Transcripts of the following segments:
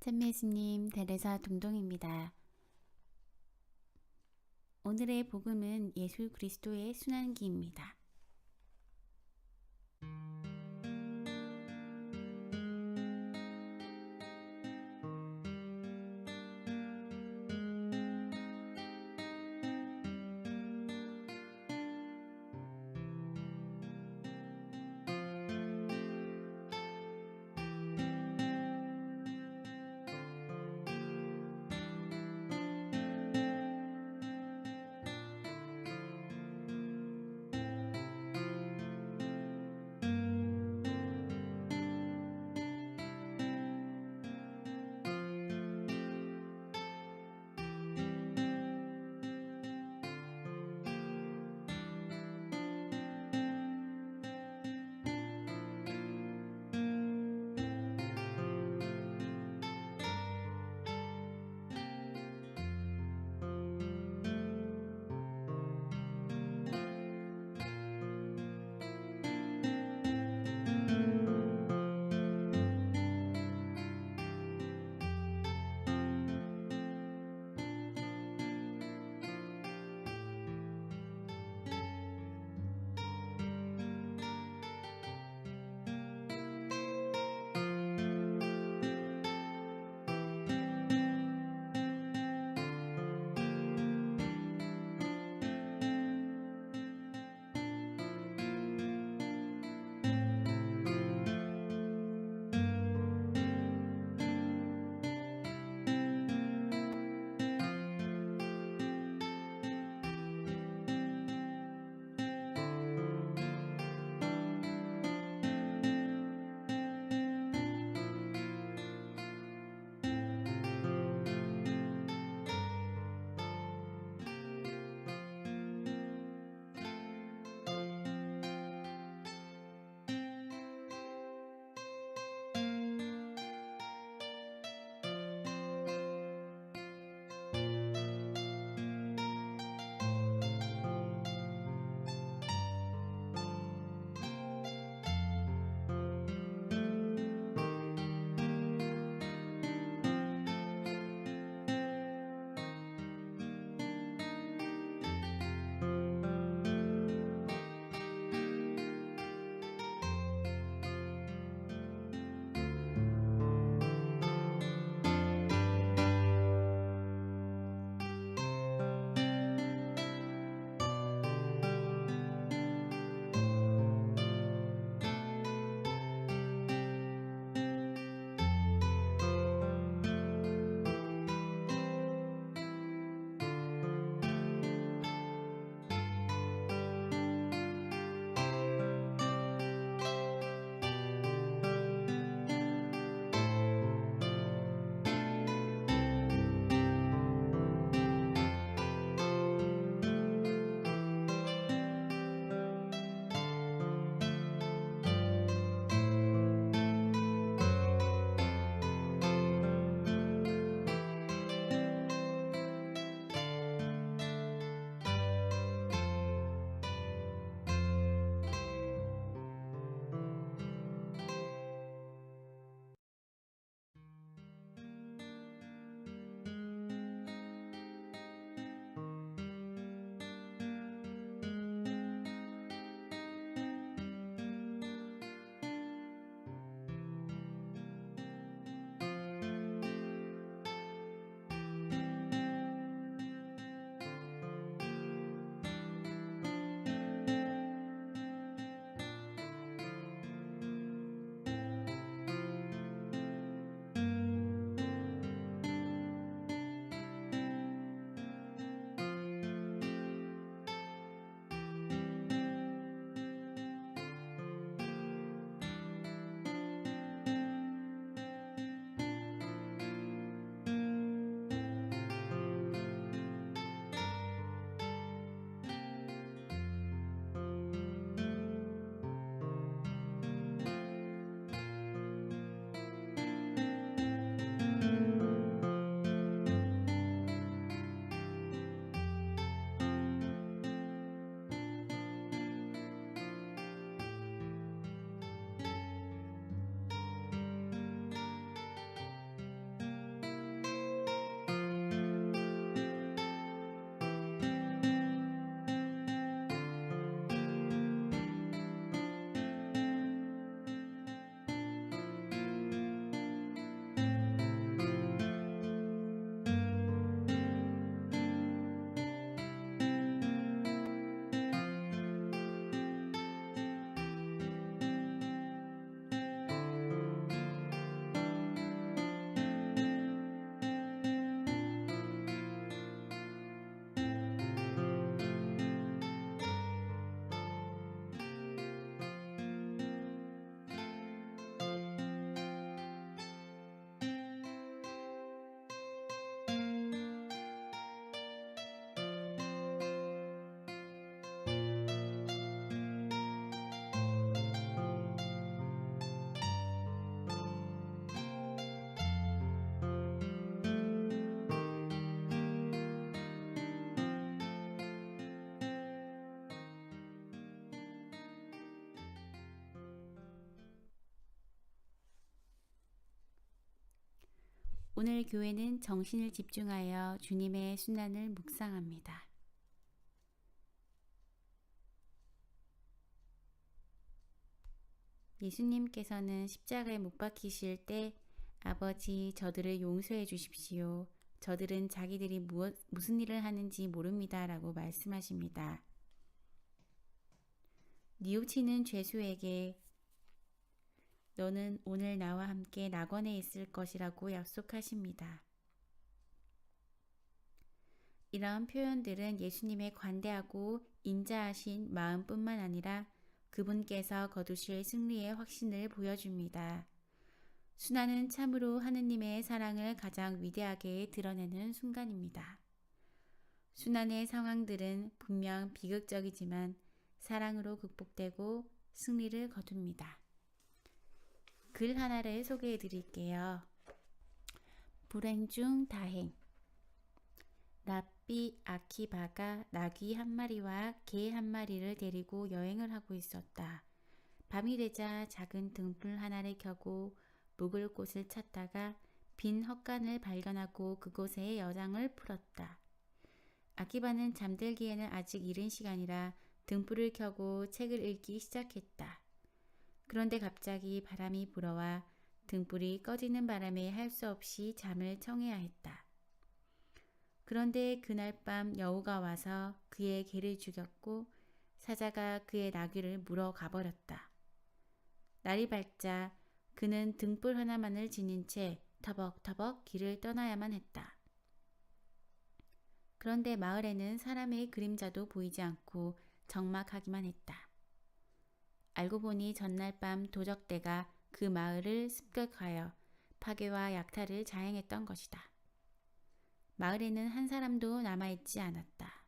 찬미예수님, 대레사 동동입니다. 오늘의 복음은 예수 그리스도의 순환기입니다. 오늘 교회는 정신을 집중하여 주님의 순환을 묵상합니다. 예수님께서는 십자가에 못 박히실 때 아버지 저들을 용서해 주십시오. 저들은 자기들이 무슨 일을 하는지 모릅니다. 라고 말씀하십니다. 뉘우치는 죄수에게 너는 오늘 나와 함께 낙원에 있을 것이라고 약속하십니다. 이러한 표현들은 예수님의 관대하고 인자하신 마음뿐만 아니라 그분께서 거두실 승리의 확신을 보여줍니다. 순환은 참으로 하느님의 사랑을 가장 위대하게 드러내는 순간입니다. 순환의 상황들은 분명 비극적이지만 사랑으로 극복되고 승리를 거둡니다. 글 하나를 소개해 드릴게요. 불행 중 다행. 랍비 아키바가 나귀 한 마리와 개 한 마리를 데리고 여행을 하고 있었다. 밤이 되자 작은 등불 하나를 켜고 묵을 곳을 찾다가 빈 헛간을 발견하고 그곳에 여장을 풀었다. 아키바는 잠들기에는 아직 이른 시간이라 등불을 켜고 책을 읽기 시작했다. 그런데 갑자기 바람이 불어와 등불이 꺼지는 바람에 할 수 없이 잠을 청해야 했다. 그런데 그날 밤 여우가 와서 그의 개를 죽였고 사자가 그의 나귀를 물어 가버렸다. 날이 밝자 그는 등불 하나만을 지닌 채 터벅터벅 길을 떠나야만 했다. 그런데 마을에는 사람의 그림자도 보이지 않고 적막하기만 했다. 알고 보니 전날 밤 도적대가 그 마을을 습격하여 파괴와 약탈을 자행했던 것이다. 마을에는 한 사람도 남아있지 않았다.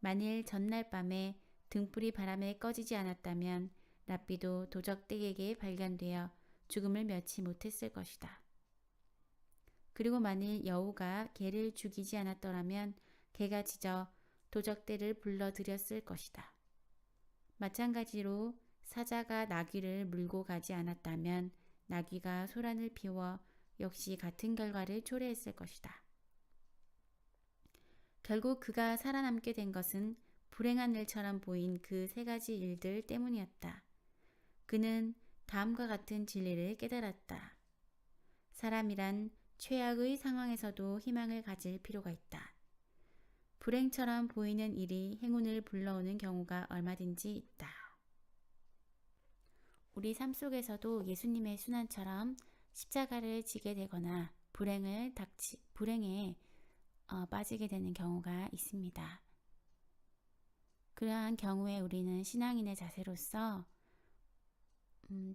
만일 전날 밤에 등불이 바람에 꺼지지 않았다면 랍비도 도적대에게 발견되어 죽음을 면치 못했을 것이다. 그리고 만일 여우가 개를 죽이지 않았더라면 개가 짖어 도적대를 불러들였을 것이다. 마찬가지로 사자가 나귀를 물고 가지 않았다면 나귀가 소란을 피워 역시 같은 결과를 초래했을 것이다. 결국 그가 살아남게 된 것은 불행한 일처럼 보인 그 세 가지 일들 때문이었다. 그는 다음과 같은 진리를 깨달았다. 사람이란 최악의 상황에서도 희망을 가질 필요가 있다. 불행처럼 보이는 일이 행운을 불러오는 경우가 얼마든지 있다. 우리 삶 속에서도 예수님의 순환처럼 십자가를 지게 되거나 불행에 빠지게 되는 경우가 있습니다. 그러한 경우에 우리는 신앙인의 자세로서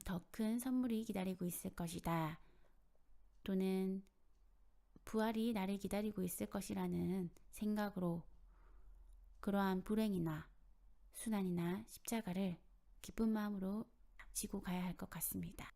더 큰 선물이 기다리고 있을 것이다. 또는 부활이 나를 기다리고 있을 것이라는 생각으로 그러한 불행이나 순환이나 십자가를 기쁜 마음으로 지고 가야 할 것 같습니다.